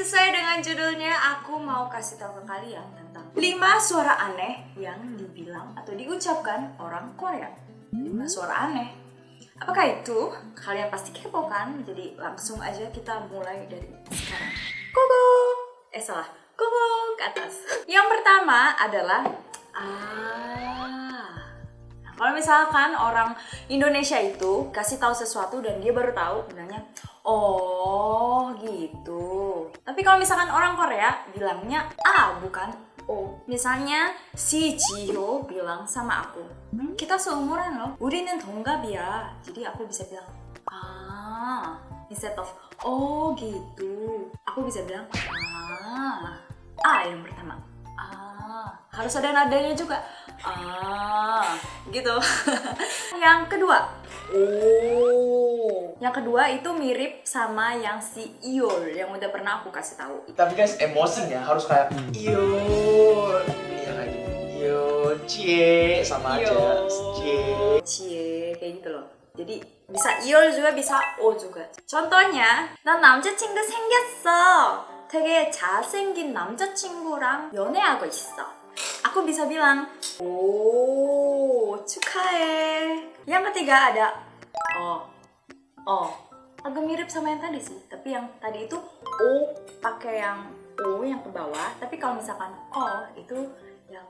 sesuai dengan judulnya, aku mau kasih tahu ke kalian tentang 5 suara aneh yang dibilang atau diucapkan orang Korea. 5 suara aneh. Apakah itu? Kalian pasti kepo kan? Jadi langsung aja kita mulai dari sekarang. Gogo! Salah. Gogo ke atas. Yang pertama adalah kalau misalkan orang Indonesia itu kasih tahu sesuatu dan dia baru tahu, bilangnya oh gitu. Tapi kalau misalkan orang Korea bilangnya bukan O. Misalnya si Jiho bilang sama aku, kita seumuran loh, 우리는 동갑이야. Jadi aku bisa bilang instead of oh gitu, aku bisa bilang yang pertama harus ada nadanya juga gitu. Yang kedua yang kedua itu mirip sama yang si Iol yang udah pernah aku kasih tahu. Tapi guys, emosinya harus kayak Iol, iya kayak gitu. Iol, cie, sama aja cie kayak gitu loh. Jadi bisa Iol juga, bisa O juga. Contohnya, 난 남자친구 생겼어. 되게 잘생긴 남자친구랑 연애하고 있어. Aku bisa bilang, 축하해. Yang ketiga ada agak mirip sama yang tadi sih, tapi yang tadi itu O pakai yang O yang ke bawah, tapi kalau misalkan O itu yang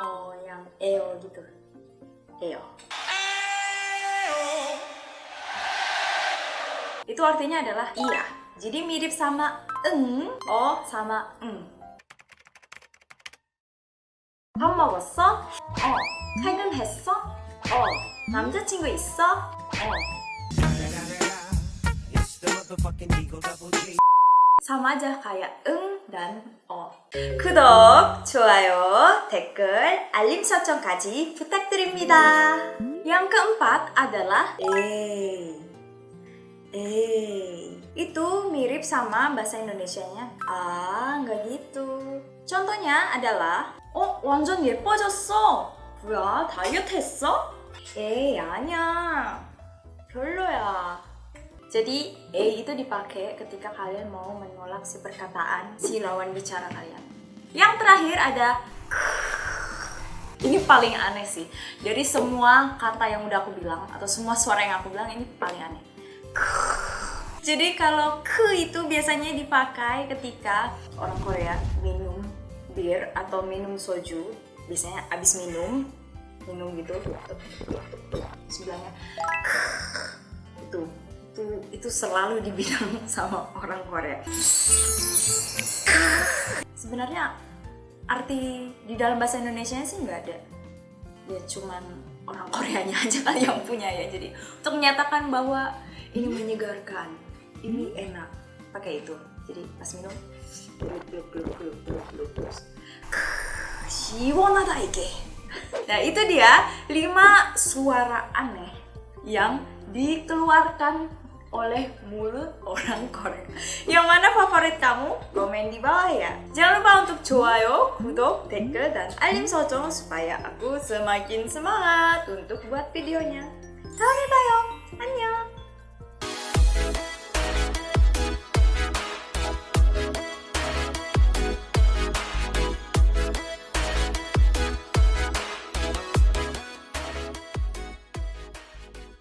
O yang eo gitu. Eo. Itu artinya adalah iya. Jadi mirip sama O sama 밥 먹었어? 퇴근했어? 남자친구 있어? sama aja kayak dan O. 구독, 좋아요, 댓글, 알림 설정까지 부탁드립니다. Yang keempat adalah itu mirip sama bahasa Indonesianya nggak gitu. Contohnya adalah 완전 예뻐졌어. 뭐야, 다이어트 했어? 아니야. 별로야. Jadi itu dipakai ketika kalian mau menolak si perkataan si lawan bicara kalian. Yang terakhir ada ini paling aneh sih. Dari semua kata yang udah aku bilang atau semua suara yang aku bilang, ini paling aneh. Jadi kalau itu biasanya dipakai ketika orang Korea minum bir atau minum soju, biasanya abis minum gitu, sebelahnya itu selalu dibilang sama orang Korea. Sebenarnya arti di dalam bahasa Indonesia sih nggak ada, ya cuman orang Koreanya aja kali yang punya ya. Jadi untuk menyatakan bahwa ini menyegarkan, ini enak, pakai itu. Jadi pas minum 시원하다 이게. Nah itu dia 5 suara aneh yang dikeluarkan oleh mulut orang Korea. Yang mana favorit kamu? Komen di bawah ya. Jangan lupa untuk 좋아요, 구독, 댓글, dan 알림 설정 supaya aku semakin semangat untuk buat videonya. 다음에 봐요. 안녕.